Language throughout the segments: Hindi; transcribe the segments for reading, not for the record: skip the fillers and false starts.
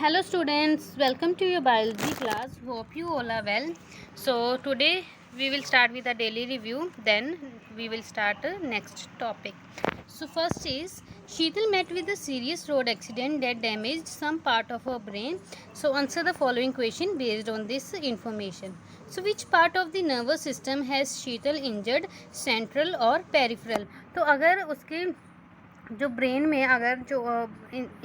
Hello students, welcome to your biology class. Hope you all are well. So today we will start with a daily review, then we will start the next topic. So first is Sheetal met with a serious road accident that damaged some part of her brain. So answer the following question based on this information. So which part of the nervous system has Sheetal injured, central or peripheral? तो अगर उसके जो ब्रेन में अगर जो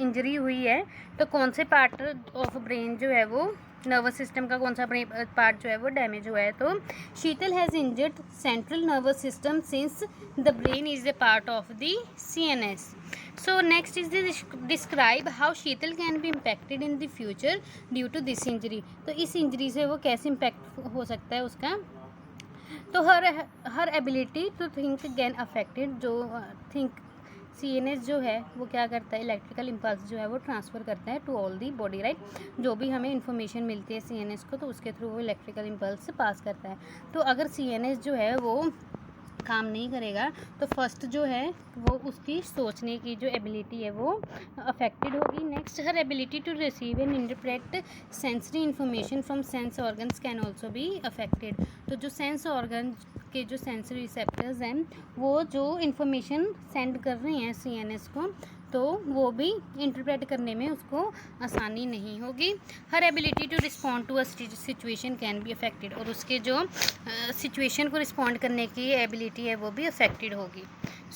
इंजरी हुई है तो कौन से पार्ट ऑफ ब्रेन जो है वो नर्वस सिस्टम का कौन सा पार्ट जो है वो डैमेज हुआ है। तो Sheetal has injured central nervous system since the brain is a part of the CNS। So next is describe how Sheetal can be impacted in the future due to this injury. तो इस इंजरी से वो कैसे इम्पेक्ट हो सकता है उसका। तो her ability to think gain affected. जो थिंक CNS जो है वो क्या करता है, इलेक्ट्रिकल इम्पल्स जो है वो ट्रांसफ़र करता है to all the body, right. जो भी हमें इन्फॉर्मेशन मिलती है CNS को तो उसके थ्रू वो इलेक्ट्रिकल इम्पल्स पास करता है। तो अगर CNS जो है वो काम नहीं करेगा तो फर्स्ट जो है वो उसकी सोचने की जो एबिलिटी है वो अफेक्टेड होगी। Next, her ability to receive and interpret sensory information from sense organs can also be affected. तो जो सेंस ऑर्गन के जो सेंसरी रिसेप्टर्स हैं वो जो इन्फॉर्मेशन सेंड कर रहे हैं CNS को तो वो भी इंटरप्रेट करने में उसको आसानी नहीं होगी। Her ability to respond to a situation can be affected. और उसके जो सिचुएशन को रिस्पॉन्ड करने की एबिलिटी है वो भी अफेक्टेड होगी।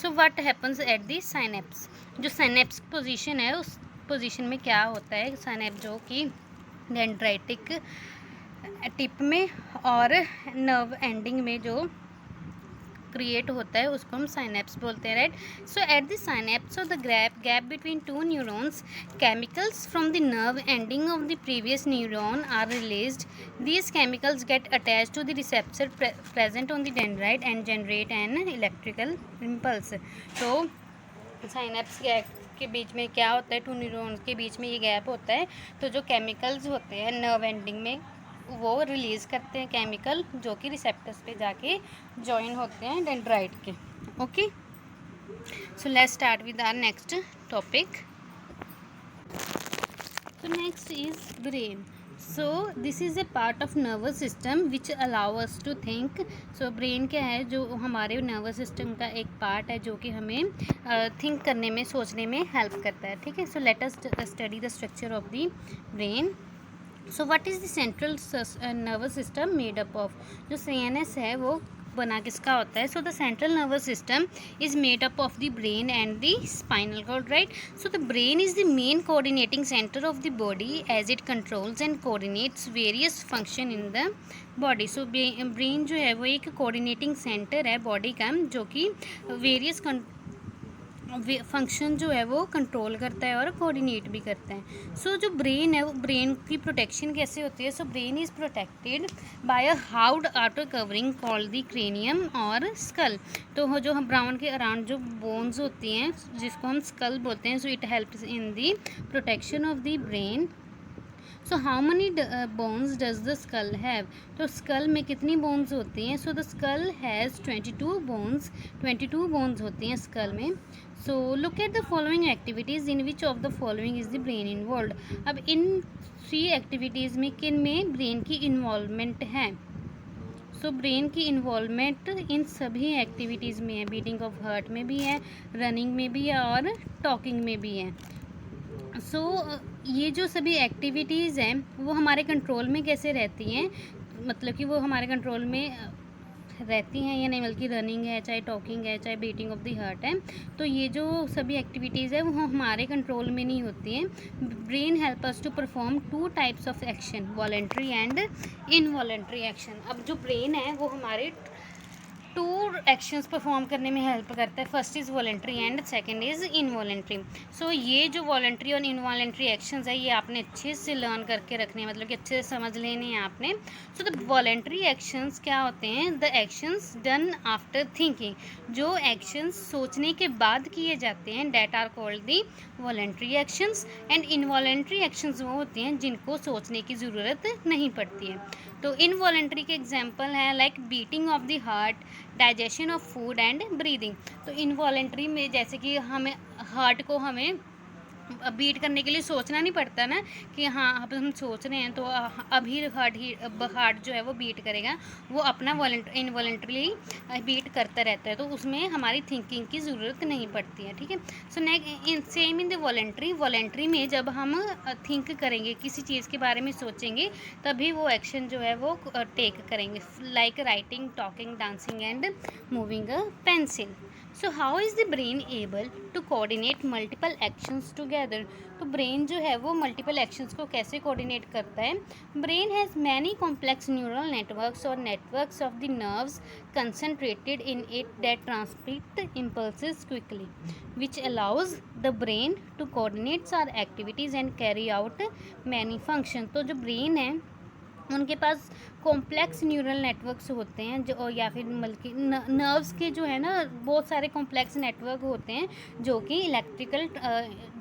So what happens at the synapse. जो साइनेप्स पोजीशन है उस पोजीशन में क्या होता है, साइनेप्स जो कि डेंड्राइटिक टिप में और नर्व एंडिंग में जो क्रिएट होता है उसको हम साइनेप्स बोलते हैं, राइट। सो एट द साइनेप्स और the gap between two neurons chemicals from the nerve ending of the previous neuron are released. These chemicals get attached to the receptor present on the dendrite and generate an electrical impulse. तो साइनेप्स के बीच में क्या होता है, टू न्यूरॉन्स के बीच में ये गैप होता है तो जो केमिकल्स होते हैं नर्व एंडिंग में वो रिलीज़ करते हैं केमिकल जो कि रिसेप्टर्स पे जाके जॉइन होते हैं डेंड्राइट के। Okay, so let's start with our next topic. तो next is brain. So this is a part of nervous system which allow us to think. So brain क्या है, जो हमारे नर्वस सिस्टम का एक पार्ट है जो कि हमें थिंक करने में, सोचने में हेल्प करता है, ठीक है। So let us study the structure of the brain. So what is the central nervous system made up of. जो CNS है वो बना किसका होता है। So the central nervous system is made up of the brain and the spinal cord, right. So the brain is the main coordinating centre of the body as it controls and coordinates various function in the body. So brain जो है वो एक कोऑर्डिनेटिंग सेंटर है बॉडी का जो कि वेरियस फंक्शन जो है वो कंट्रोल करता है और कोऑर्डिनेट भी करता है। सो जो ब्रेन है वो ब्रेन की प्रोटेक्शन कैसे होती है। So brain is protected by a hard outer covering called the cranium और स्कल। तो जो हम ब्राउन के अराउंड जो बोन्स होती हैं जिसको हम स्कल बोलते हैं, so it helps in the protection of the brain. So how many bones does the skull have. तो स्कल में कितनी बोन्स होती हैं। So the skull has 22 bones. 22 bones होती हैं स्कल में। So look at the following activities in which of the following is the brain involve. अब इन 3 एक्टिविटीज़ में किन में ब्रेन की इन्वॉल्वमेंट है। सो ब्रेन की इन्वॉल्वमेंट इन सभी एक्टिविटीज़ में है, बीटिंग ऑफ हार्ट में भी है, रनिंग में भी है और टॉकिंग में भी है। सो ये जो सभी एक्टिविटीज़ हैं वो हमारे कंट्रोल में कैसे रहती हैं, मतलब कि वो हमारे कंट्रोल में रहती हैं या नहीं, बल्कि रनिंग है, चाहे टॉकिंग है, चाहे बीटिंग ऑफ द हार्ट है, तो ये जो सभी एक्टिविटीज़ है वो हमारे कंट्रोल में नहीं होती हैं। Brain help us to perform 2 types of action, voluntary and involuntary action. अब जो ब्रेन है वो हमारे 2 एक्शंस परफॉर्म करने में हेल्प करता है। First is voluntary and second is involuntary. So ये जो वॉलेंट्री और इनवॉलेंट्री एक्शंस है ये आपने अच्छे से लर्न करके रखने, मतलब कि अच्छे से समझ लेने हैं आपने। सो द वॉलेंट्री एक्शंस क्या होते हैं, the actions done after thinking. जो एक्शंस सोचने के बाद किए जाते हैं that are called the voluntary actions. And involuntary actions वो होती हैं जिनको सोचने की ज़रूरत नहीं पड़ती है। तो इनवॉलेंट्री के एग्जांपल हैं like beating of the heart, digestion of food and breathing. तो इनवॉलेंट्री में जैसे कि हमें हार्ट को हमें बीट करने के लिए सोचना नहीं पड़ता ना कि हाँ अब हम सोच रहे हैं तो अभी हार्ट जो है वो बीट करेगा, वो अपना इनवॉलेंट्रली बीट करता रहता है, तो उसमें हमारी थिंकिंग की ज़रूरत नहीं पड़ती है। ठीक है। So next same in the voluntary में जब हम थिंक करेंगे, किसी चीज़ के बारे में सोचेंगे, तभी वो एक्शन जो है वो टेक करेंगे, like writing, talking, dancing and moving a pencil. So how is the brain able to coordinate multiple actions together? तो ब्रेन जो है वो मल्टीपल एक्शंस को कैसे कोऑर्डिनेट करता है? Brain has many complex neural networks और networks of the nerves concentrated in it that transmit impulses quickly, which allows the brain to coordinate our activities and carry out many functions. तो जो ब्रेन है उनके पास कॉम्प्लेक्स न्यूरल नेटवर्क्स होते हैं, जो या फिर बल्कि नर्व्स के जो है ना बहुत सारे कॉम्प्लेक्स नेटवर्क होते हैं जो कि इलेक्ट्रिकल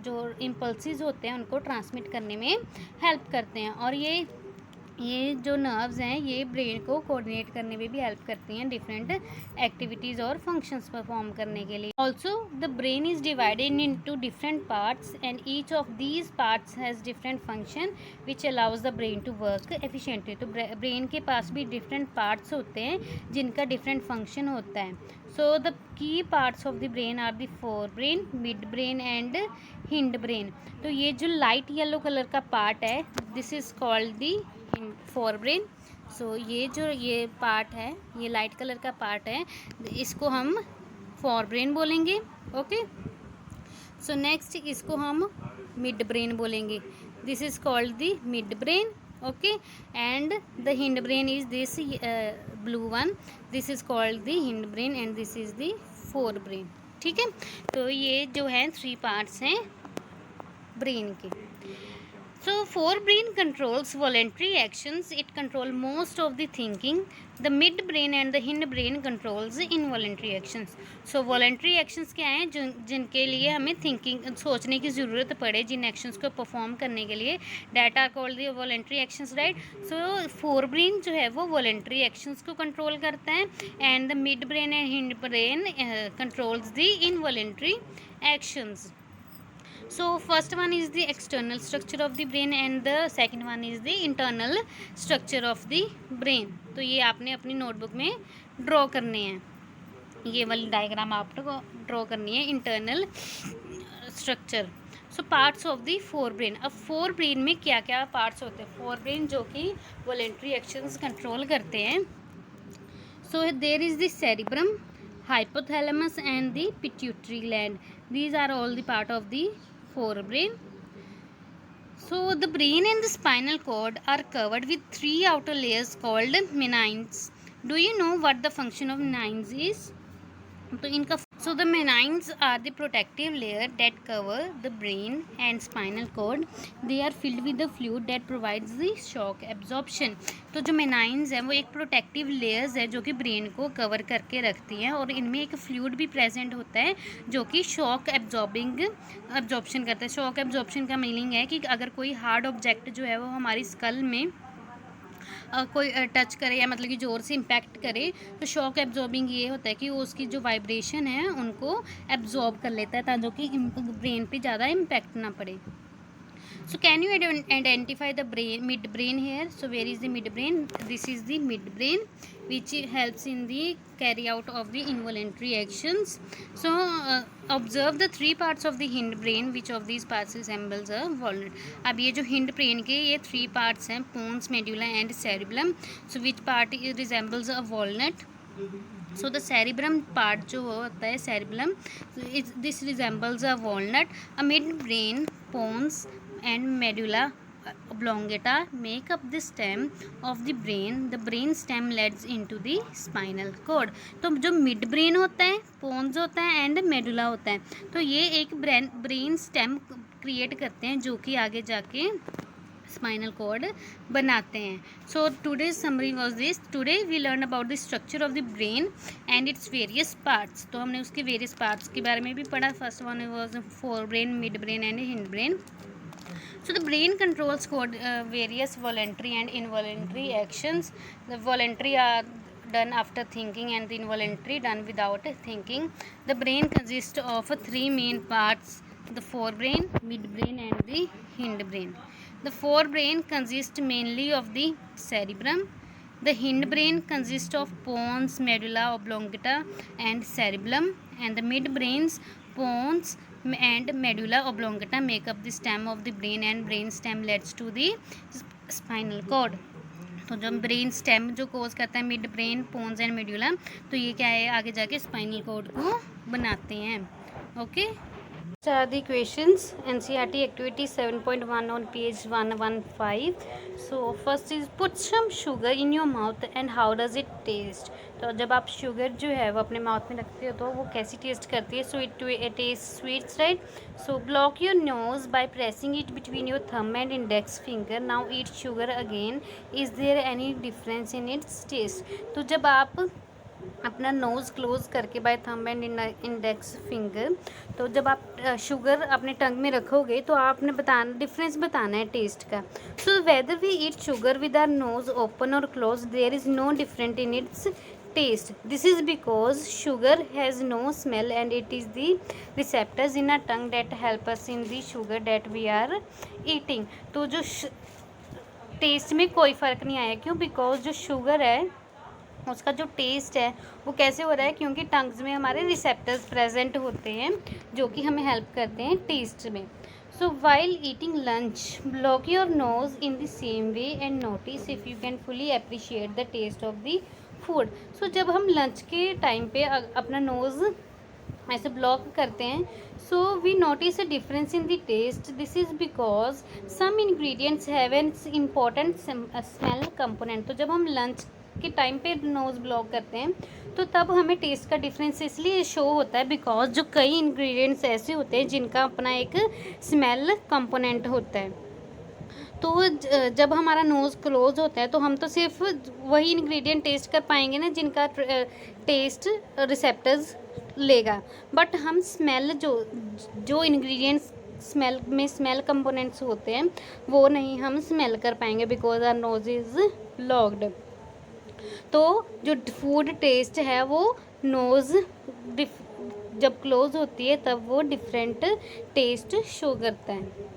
जो इम्पल्सिस होते हैं उनको ट्रांसमिट करने में हेल्प करते हैं। और ये जो नर्व्स हैं ये ब्रेन को कोऑर्डिनेट करने में भी हेल्प करती हैं डिफरेंट एक्टिविटीज़ और फंक्शंस परफॉर्म करने के लिए। Also the brain is divided into different parts and each of these parts has different function which allows the brain to work efficiently. तो ब्रेन के पास भी डिफरेंट पार्ट्स होते हैं जिनका डिफरेंट फंक्शन होता है। So the key parts of the brain are the forebrain, midbrain and hindbrain. तो ये जो लाइट येलो कलर का पार्ट है this is called the forebrain. So ये पार्ट है, ये लाइट कलर का पार्ट है, इसको हम फोर ब्रेन बोलेंगे। ओके। सो नेक्स्ट इसको हम मिड ब्रेन बोलेंगे, this is called the mid brain. Okay. And the hind brain is this blue one, this is called the hind brain and this is the fore brain. ठीक है। तो ये जो है थ्री पार्ट्स हैं ब्रेन के। So forebrain controls voluntary actions. It controls most of the thinking. The midbrain and the hindbrain controls involuntary actions. So voluntary actions क्या हैं जिनके लिए हमें थिंकिंग सोचने की ज़रूरत पड़े, जिन एक्शंस को परफॉर्म करने के लिए, that are called the voluntary actions, right? So forebrain जो है वो voluntary actions को कंट्रोल करता है and the midbrain and hindbrain controls the involuntary actions. So first one is the external structure of the brain and the second one is the internal structure of the brain. तो ये आपने अपनी नोटबुक में ड्रॉ करने हैं, ये वाली डायग्राम आपको ड्रॉ करनी है, internal structure. So parts of the fore brain. अब फोर ब्रेन में क्या क्या पार्ट्स होते हैं? फोर ब्रेन जो कि वॉलेंट्री एक्शंस कंट्रोल करते हैं। So there is the cerebrum, hypothalamus and the pituitary gland. These are all the part of the forebrain. So the brain and the spinal cord are covered with three outer layers called menines. Do you know what the function of menines is? तो इनका So the menines are the protective layer that cover the brain and spinal cord. They are filled with the fluid that provides the shock absorption. तो जो menines हैं वो एक प्रोटेक्टिव लेयर्स है जो कि ब्रेन को कवर करके रखती हैं और इनमें एक फ्लूइड भी प्रेजेंट होता है जो कि शॉक एब्जॉर्प्शन करता है। शॉक एब्जॉर्प्शन का मीनिंग है कि अगर कोई हार्ड ऑब्जेक्ट जो है वो हमारी स्कल में कोई टच करे या मतलब कि ज़ोर से इम्पैक्ट करे तो शॉक एब्जॉर्बिंग ये होता है कि वो उसकी जो वाइब्रेशन है उनको एब्जॉर्ब कर लेता है ताकि कि ब्रेन पे ज़्यादा इम्पैक्ट ना पड़े। So can you identify the mid brain here? So where is the mid brain? This is the mid brain which helps in the carry out of the involuntary actions. So observe the three parts of the hind brain. Which of these parts resembles a walnut? अब ये जो hind brain के ये three parts हैं, pons, medulla and cerebellum. So which part resembles a walnut? So the cerebrum part जो होता है cerebellum, this resembles a walnut. A mid brain, pons and medulla oblongata make up the stem of the brain. The brain stem leads into the spinal cord. तो जो मिड ब्रेन होता है, पोन्स होता है एंड मेडुला होता है, तो ये एक ब्रेन स्टेम क्रिएट करते हैं जो कि आगे जाके स्पाइनल कॉर्ड बनाते हैं। So today's summary was this. Today we learn about the structure of the brain and its various parts. तो हमने उसके वेरियस पार्ट्स के बारे में भी पढ़ा। First one was fore brain, midbrain and hind brain. So the brain controls various voluntary and involuntary actions. The voluntary are done after thinking and the involuntary done without thinking. The brain consists of three main parts: the forebrain, midbrain and the hindbrain. The forebrain consists mainly of the cerebrum. The hindbrain consists of pons, medulla oblongata and cerebellum, and the midbrains, pons and medulla oblongata make up the stem of the brain, and brain stem leads to the spinal cord. तो जब ब्रेन स्टेम जो कोज करता है midbrain, pons and medulla, तो ये क्या है, आगे जाके स्पाइनल कॉर्ड को बनाते हैं. Okay. These are the questions. NCERT activity 7.1 on page 115. So first is put some sugar in your mouth and how does it taste. तो जब आप शुगर जो है वो अपने माउथ में रखते हो तो वो कैसी टेस्ट करती है. So it taste sweets, right. So block your nose by pressing it between your thumb and index finger. Now eat sugar again. Is there any difference in its taste. तो जब आप अपना नोज़ क्लोज करके by thumb and index finger, तो जब आप शुगर अपने टंग में रखोगे तो आपने डिफरेंस बताना है टेस्ट का. So whether we eat sugar with our nose open और close, there is no different in its taste. This is because sugar has no smell and it is the receptors in our tongue that help us in the sugar that we are eating. तो जो टेस्ट में कोई फ़र्क नहीं आया. क्यों? बिकॉज जो शुगर है उसका जो टेस्ट है वो कैसे हो रहा है, क्योंकि टंग्स में हमारे रिसेप्टर्स प्रेजेंट होते हैं जो कि हमें हेल्प करते हैं टेस्ट में. So while eating lunch block your nose in the same way and notice if you can fully appreciate the taste of the food. So जब हम लंच के टाइम पे अपना नोज़ ऐसे ब्लॉक करते हैं, so we notice a difference in the taste. This is because some ingredients have an important smell component. तो जब हम लंच के टाइम पे नोज़ ब्लॉक करते हैं तो तब हमें टेस्ट का डिफरेंस इसलिए शो होता है बिकॉज जो कई इंग्रेडिएंट्स ऐसे होते हैं जिनका अपना एक स्मेल कंपोनेंट होता है. तो जब हमारा नोज़ क्लोज होता है तो हम तो सिर्फ वही इंग्रेडिएंट टेस्ट कर पाएंगे ना जिनका टेस्ट रिसेप्टर्स लेगा. बट हम स्मेल जो इंग्रेडिएंट्स स्मेल कंपोनेंट्स होते हैं वो नहीं हम स्मेल कर पाएंगे because our nose is blocked. तो जो फूड टेस्ट है वो नोज़ जब क्लोज होती है तब वो डिफरेंट टेस्ट शो करता है.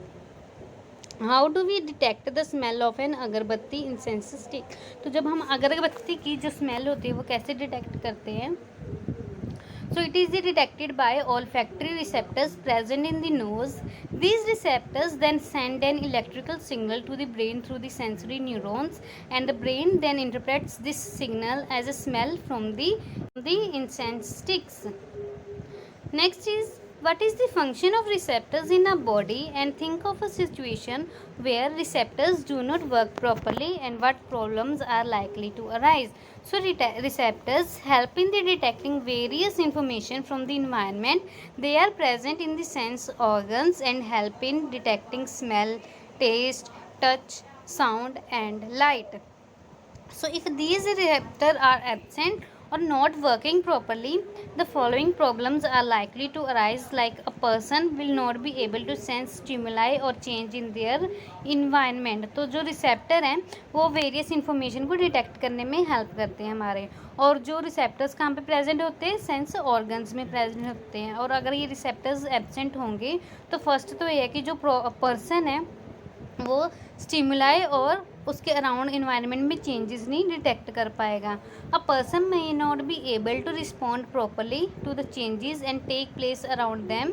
How do we detect the smell of an agarbatti incense stick. तो जब हम अगरबत्ती की जो स्मेल होती है वो कैसे डिटेक्ट करते हैं. So it is detected by olfactory receptors present in the nose. These receptors then send an electrical signal to the brain through the sensory neurons, and the brain then interprets this signal as a smell from the incense sticks. Next is, what is the function of receptors in our body, and think of a situation where receptors do not work properly and what problems are likely to arise. So receptors help in the detecting various information from the environment. They are present in the sense organs and help in detecting smell, taste, touch, sound and light. So if these receptors are absent or not working properly, the following problems are likely to arise, like a person will not be able to sense stimuli or change in their environment. तो जो रिसेप्टर हैं वो वेरियस इन्फॉर्मेशन को डिटेक्ट करने में हेल्प करते हैं हमारे. और जो रिसेप्टर्स कहाँ पे प्रेजेंट होते हैं, सेंस ऑर्गन्स में प्रेजेंट होते हैं. और अगर ये रिसेप्टर्स एब्सेंट होंगे तो फर्स्ट तो ये है कि जो पर्सन है वो स्टिमुलाई और उसके अराउंड इन्वायरमेंट में चेंजेस नहीं डिटेक्ट कर पाएगा. A person may not be able to respond properly to the changes and take place around them.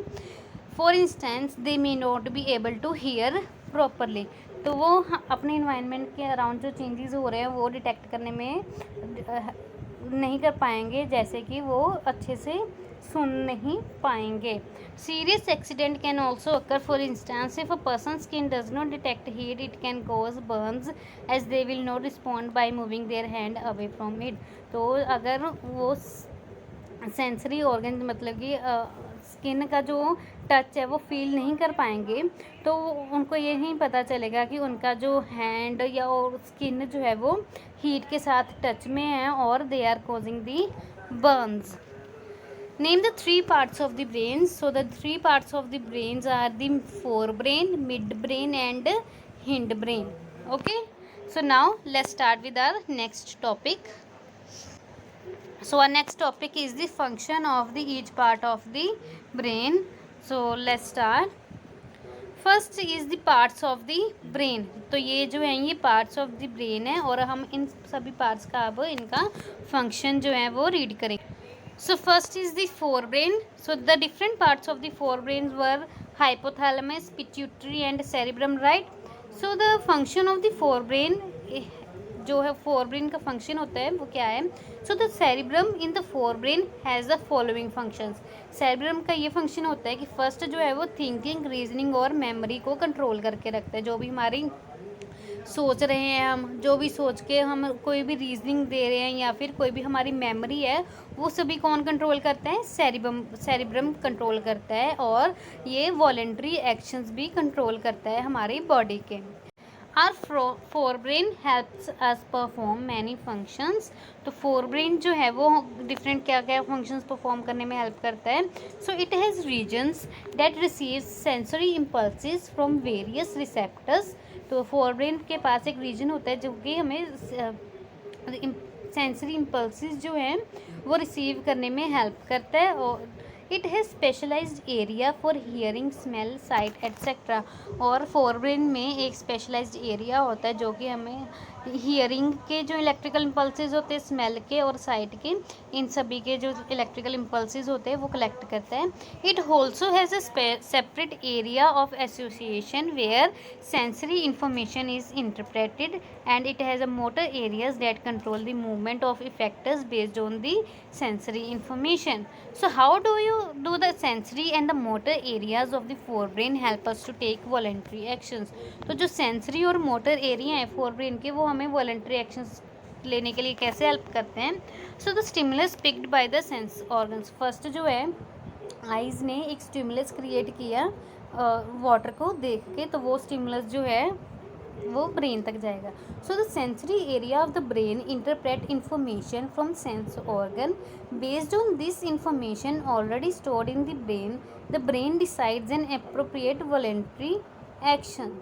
For instance they may not be able to hear properly. तो वो अपने इन्वायरमेंट के अराउंड जो चेंजेस हो रहे हैं वो डिटेक्ट करने में नहीं कर पाएंगे, जैसे कि वो अच्छे से सुन नहीं पाएंगे. Serious accident can also occur. For instance, if a person's skin does not detect heat, it can cause burns as they will not respond by moving their hand away from it. तो अगर वो सेंसरी ऑर्गन मतलब कि स्किन का जो टच है वो फील नहीं कर पाएंगे तो उनको ये नहीं पता चलेगा कि उनका जो हैंड या और स्किन जो है वो हीट के साथ टच में है और they are causing the burns. Name the three parts of the brain. So the three parts of the brains are the forebrain, midbrain and hindbrain. Okay. So now let's start with our next topic. So our next topic is the function of the each part of the brain. So let's start. First is the parts of the brain. तो ये जो है ये पार्ट्स ऑफ द ब्रेन है और हम इन सभी पार्ट्स का अब इनका फंक्शन जो है वो रीड करेंगे। So first is the forebrain. So the different parts of the forebrain were hypothalamus, pituitary and cerebrum, right? So the function of the forebrain जो है forebrain का function होता है वो क्या है? So the cerebrum in the forebrain has the following functions. cerebrum का ये function होता है कि first जो है वो thinking, reasoning और memory को control करके रखता है। जो भी हमारी सोच रहे हैं, हम जो भी सोच के हम कोई भी रीजनिंग दे रहे हैं या फिर कोई भी हमारी मेमोरी है वो सभी कौन कंट्रोल करता है? सेरिब्रम कंट्रोल करता है और ये वॉलेंट्री एक्शंस भी कंट्रोल करता है हमारी बॉडी के। Our forebrain helps us perform many functions. तो फोरब्रेन जो है वो डिफरेंट क्या क्या फंक्शंस परफॉर्म करने में हेल्प करता है। So it has regions that receives sensory impulses from various receptors. तो फोरब्रेन के पास एक रीजन होता है जो कि हमें सेंसरी इम्पल्सिस जो हैं वो रिसीव करने में हेल्प करता है। और it has specialised area for hearing, smell, sight etcetera. और फोरब्रेन में एक स्पेशलाइज्ड एरिया होता है जो कि हमें हियरिंग के जो इलेक्ट्रिकल इम्पल्सेस होते हैं, स्मेल के और साइट के, इन सभी के जो इलेक्ट्रिकल इम्पल्सेस होते हैं वो कलेक्ट करता है। It also has a separate area of association where sensory information is interpreted and it has a motor areas that control the movement of effectors based on the sensory information. So how do the sensory and the motor areas of the forebrain help us to take voluntary actions? तो जो sensory और motor area है forebrain के वो हमें voluntary actions लेने के लिए कैसे हेल्प करते हैं? So the stimulus picked by the sense organs. First जो है आइज़ ने एक स्टिमुलस क्रिएट किया वाटर को देख के, तो वो स्टिमुलस जो है वो ब्रेन तक जाएगा। So the sensory area of the brain interpret information from sense organ based on this information already stored in the brain decides an appropriate voluntary action.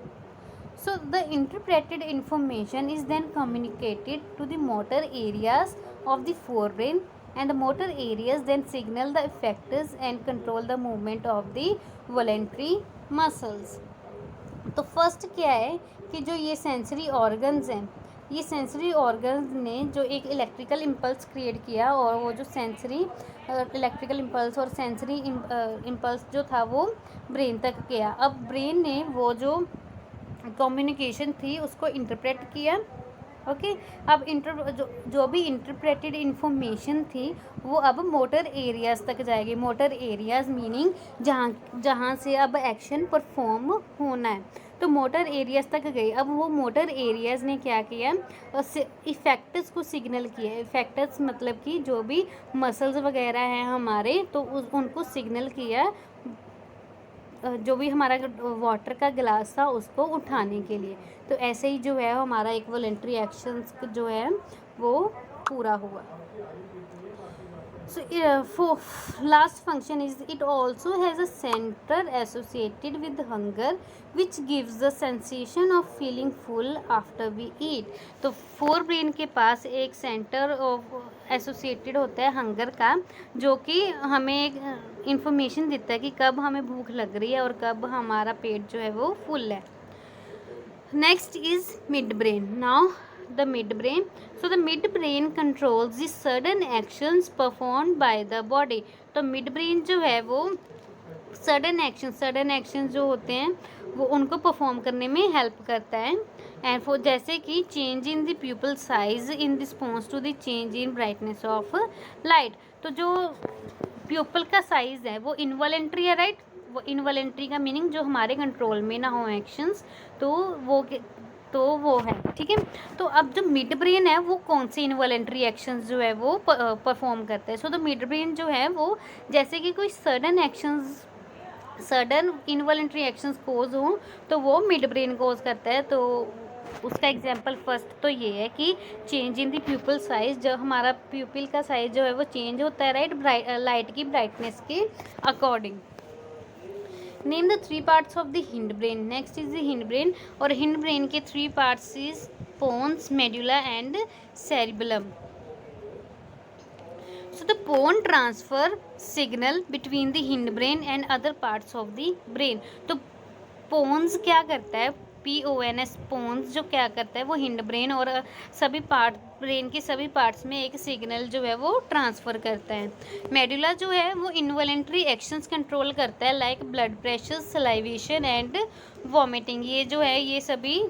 So the interpreted information is then communicated to the motor areas of the forebrain and the motor areas then signal the effectors and control the movement of the voluntary muscles. तो फर्स्ट क्या है कि जो ये सेंसरी ऑर्गन्स हैं, ये सेंसरी ऑर्गन्स ने जो एक इलेक्ट्रिकल इम्पल्स क्रिएट किया और वो जो सेंसरी इलेक्ट्रिकल इम्पल्स और सेंसरी इम्पल्स जो था वो ब्रेन तक गया। अब ब्रेन ने वो जो कम्युनिकेशन थी उसको इंटरप्रेट किया। ओके, अब जो भी इंटरप्रेटेड इन्फॉर्मेशन थी वो अब मोटर एरियाज़ तक जाएगी। मोटर एरियाज़ मीनिंग जहाँ से अब एक्शन परफॉर्म होना है, तो मोटर एरियाज़ तक गई। अब वो मोटर एरियाज़ ने क्या किया? इफेक्टर्स को सिग्नल किया। इफेक्टर्स मतलब कि जो भी मसल्स वगैरह हैं हमारे, तो उनको सिग्नल किया जो भी हमारा वाटर का गिलास था उसको उठाने के लिए। तो ऐसे ही जो है हमारा एक वॉलेंट्री एक्शंस जो है वो पूरा हुआ। So last function is it also has a center associated with hunger which gives the sensation of feeling full after we eat. तो फोर ब्रेन के पास एक सेंटर एसोसिएटेड होता है हंगर का, जो कि हमें एक इंफॉर्मेशन देता है कि कब हमें भूख लग रही है और कब हमारा पेट जो है वो फुल है। Next is mid brain. Now the midbrain. So the midbrain controls the sudden actions performed by the body. तो midbrain जो है वो sudden actions जो होते हैं वो उनको परफॉर्म करने में हेल्प करता है। एंड फॉर जैसे कि change in the pupil size in response to the change in brightness of light. तो जो प्यूपल का साइज है वो इनवॉलेंट्री है, राइट? वो इनवॉलेंट्री का मीनिंग जो हमारे कंट्रोल में ना हो एक्शंस, तो वो है, ठीक है। तो अब जो मिड ब्रेन है वो कौन से इनवॉलेंट्री एक्शंस जो है वो परफॉर्म करता है? सो द मिड ब्रेन जो है वो जैसे कि कोई सडन इनवॉलेंट्री एक्शंस कोज हों तो वो मिड ब्रेन कोज करता है। तो उसका एग्जांपल फर्स्ट तो ये है कि चेंज इन द प्यूपिल साइज, जब हमारा प्यूपिल का साइज जो है वो चेंज होता है, राइट, लाइट की ब्राइटनेस के according. Name the 3 parts of the hindbrain. Next is the hindbrain, और हिंड ब्रेन के 3 parts is pons, medulla and cerebellum. So the pone transfer signal between the hindbrain and other parts of the brain. तो पोन्स क्या करता है, PONS पोन्स जो क्या करता है वो हिंड ब्रेन और सभी पार्ट ब्रेन के सभी पार्ट्स में एक सिग्नल जो है वो ट्रांसफ़र करता है. मेडुला जो है वो इनवॉलेंट्री एक्शंस कंट्रोल करता है like blood pressure, salivation and vomiting. ये जो है ये सभी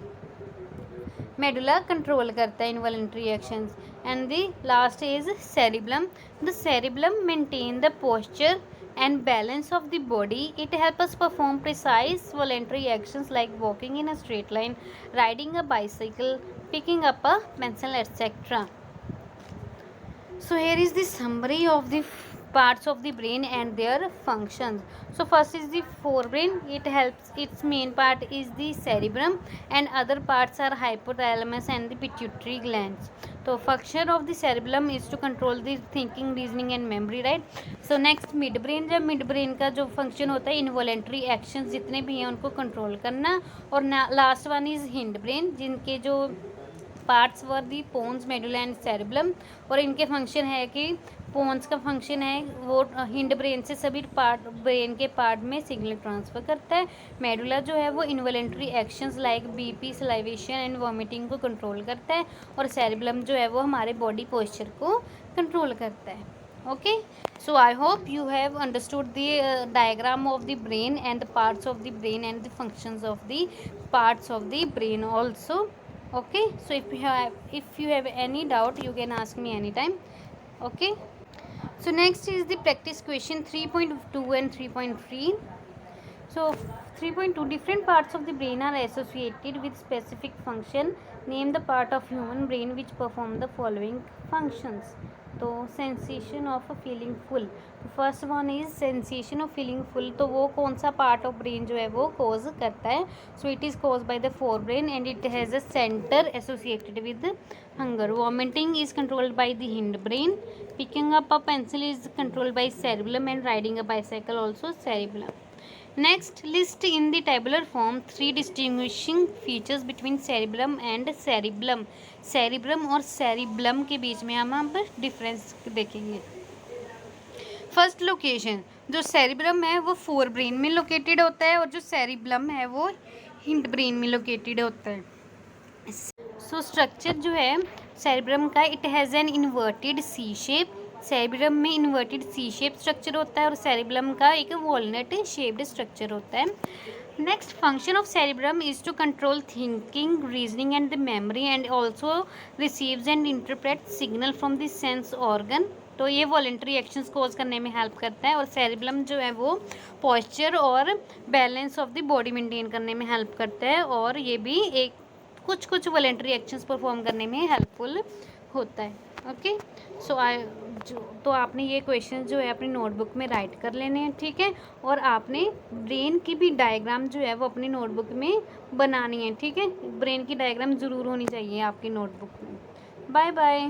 मेडुला कंट्रोल करता है involuntary actions. And the last is cerebellum. The cerebellum maintain the posture and balance of the body. It helps us perform precise voluntary actions like walking in a straight line, riding a bicycle, picking up a pencil, etc. So here is the summary of the parts of the brain and their functions. So first is the forebrain. It helps, its main part is the cerebrum and other parts are hypothalamus and the pituitary glands. So function of the cerebellum is to control the thinking, reasoning and memory, right? So next midbrain. जब midbrain का जो function होता है involuntary actions जितने भी हैं उनको control करना. और last one is hindbrain जिनके जो parts were the pons, medulla and cerebellum. और इनके फंक्शन है कि पोन्स का फंक्शन है वो हिंड ब्रेन से सभी पार्ट ब्रेन के पार्ट में सिग्नल ट्रांसफ़र करता है. मेडुला जो है वो involuntary actions like BP, salivation and vomiting को कंट्रोल करता है. और सेरिब्लम जो है वो हमारे बॉडी पोस्चर को कंट्रोल करता है. Okay, so I hope you have understood the diagram of the brain and the parts of the brain and the functions of the parts of the brain also. Okay, so if you have any doubt you can ask me anytime. Okay, so next is the practice question 3.2 and 3.3. So 3.2, different parts of the brain are associated with specific function. Name the part of human brain which perform the following functions. तो sensation of feeling full. First one is sensation of feeling full. तो वो कौन सा पार्ट ऑफ ब्रेन जो है वो कोज करता है. So it is cause by the forebrain and it has a centre associated with hunger. Vomiting is controlled by the hindbrain. Picking up a pencil is controlled by cerebellum and riding a bicycle also cerebellum. Next, list in the tabular form 3 distinguishing features between cerebellum and cerebellum. cerebrum और cerebellum के बीच में हम अब डिफरेंस देखेंगे. फर्स्ट लोकेशन, जो cerebrum है वो फोर ब्रेन में लोकेटेड होता है और जो cerebellum है वो हिंड ब्रेन में लोकेटेड होता है. सो स्ट्रक्चर जो है cerebrum का, it has an inverted C shape. Cerebrum में इन्वर्टेड C शेप स्ट्रक्चर होता है और सेरिब्लम का एक वॉलनट शेप्ड स्ट्रक्चर होता है. Next, function of cerebrum is to control thinking, reasoning and the memory and also receives and interpret signal from the sense organ. तो ये वॉलेंट्री एक्शंस कोज करने में हेल्प करता है. और सेरिब्लम जो है वो पॉस्चर और balance of the body maintain करने में हेल्प करता है और ये भी एक कुछ वॉलेंट्री एक्शंस परफॉर्म करने में हेल्पफुल होता है. ओके, सो तो आपने ये क्वेश्चन जो है अपनी नोटबुक में राइट कर लेने हैं. ठीक है, और आपने ब्रेन की भी डायग्राम जो है वो अपनी नोटबुक में बनानी है. ठीक है, ब्रेन की डायग्राम ज़रूर होनी चाहिए आपकी नोटबुक में. Bye bye.